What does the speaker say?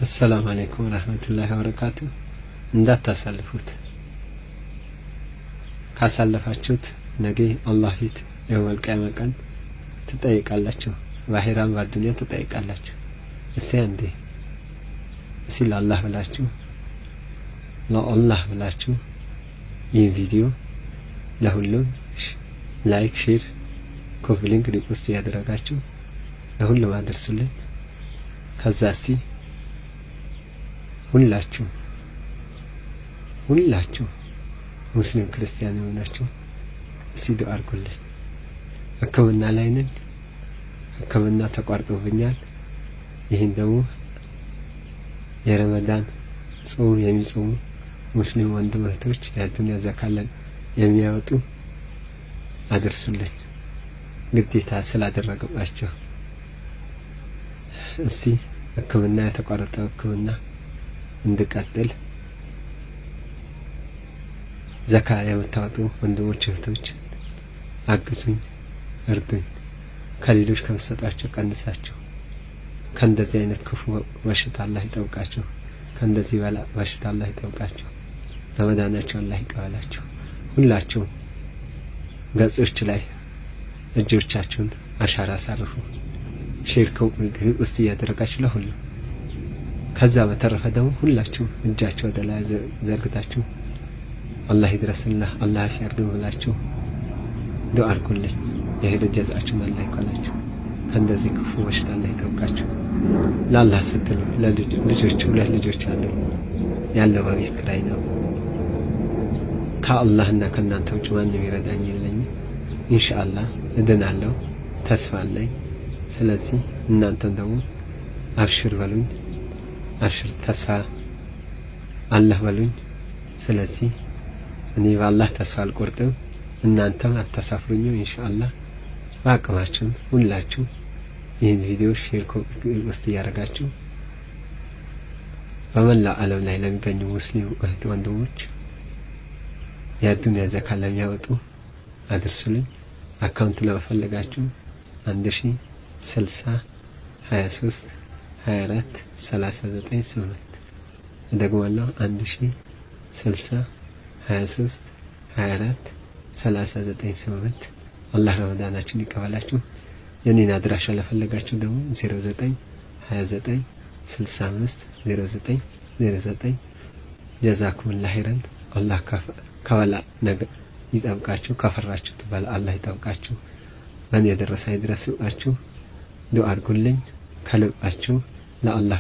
السلام عليكم ورحمة الله وبركاته እንዳታሳልፉት ካሳለፋችሁት ነገ አላህ ፊት የውመል ቂያማ ቀን ትጠይቃላችሁ በአኺራም በዱንያ ትጠይቃላችሁ እስቲ አንዴ ሲል አላህ ብላችሁ ለአላህ ብላችሁ ይህ ቪዲዮ ለሁሉም ላይክ ሼር ኮፒ ሊንክ ሪፖስት ያደረጋችሁ ለሁሉም አድርሱልኝ ከዛ እስቲ ሁላችሁ ሙስሊም ክርስቲያን የሆናችሁ እስቲ ዱዓ አድርጉልኝ ህክምና ላይ ነኝ ህክምና ተቋርጦብኛል ይሄን ደግሞ የረመዳን ጾም የሚጾሙ ሙስሊም ወንድም እህቶች የዱንያ ዘካለን የሚያወጡ አድርሱልኝ ግዴታ ስላደረገባቸው እስቲ ህክምና የተቋረጠው ህክምና እንድቀጥል ዘካ የምታወጡ ወንድሞች እህቶች አግዙኝ እርዱኝ ከሌሎች ከመሰጣቸው ቀንሳቸው ከእንደዚህ አይነት ክፉ በሽታ አላህ ይጠብቃቸው ከእንደዚህ በላ በሽታ አላህ ይጠብቃቸው ረመዳናቸው አላህ ይቀበላቸው ሁላችሁ ገጾች ላይ እጆቻችሁን አሻራ አሳርፉ ሼር ውስጥ ያደረጋችሁ ለሁሉ ከዛ በተረፈ ደግሞ ሁላችሁ እጃችሁ ወደ ላይ ዘርግታችሁ አላህ ይድረስልህ አላህ ያርግህ ብላችሁ ዱዓ አድርጉልኝ የሄደ ጀዛችሁን አላህ ይቀበላችሁ ከእንደዚህ ክፉ በሽታ አላህ ይጠብቃችሁ ለአላህ ስትሉ ለልጆች ያለው በቤት ኪራይ ነው ከአላህና ከእናንተ ውጭ ማንም ይረዳኝ የለኝም ኢንሻአላህ እድናለሁ ተስፋ አለኝ ስለዚህ እናንተም ደግሞ አብሽር በሉኝ አብሽር ተስፋ አላህ በሉኝ ስለዚህ እኔ በአላህ ተስፋ አልቆርጥም እናንተም አታሳፍሩኝም ኢንሻአላህ በአቅማችሁ ሁላችሁ ይህን ቪዲዮ ሼር ውስጥ ያደረጋችሁ በመላ ዓለም ላይ ለሚገኙ ሙስሊም እህት ወንድሞች የዱንያ ዘካ ለሚያወጡ አድርሱልኝ አካውንት ለመፈለጋችሁ 1060 23 24 398 ደግሞላ 1060 23 24 398 አላህ ረመዳናችን ይቀበላችሁ የኔን አድራሻ ለፈለጋችሁ ደግሞ 09 29 65 09 09 ጀዛኩሙላህ ኸይረን አላህ ከበላ ነገር ይጠብቃችሁ ከፈራችሁት በላ አላህ ይጠብቃችሁ በእኔ የደረሰ ይድረስላችሁ ዱዓ አድርጉልኝ ከልባችሁ ለአላህ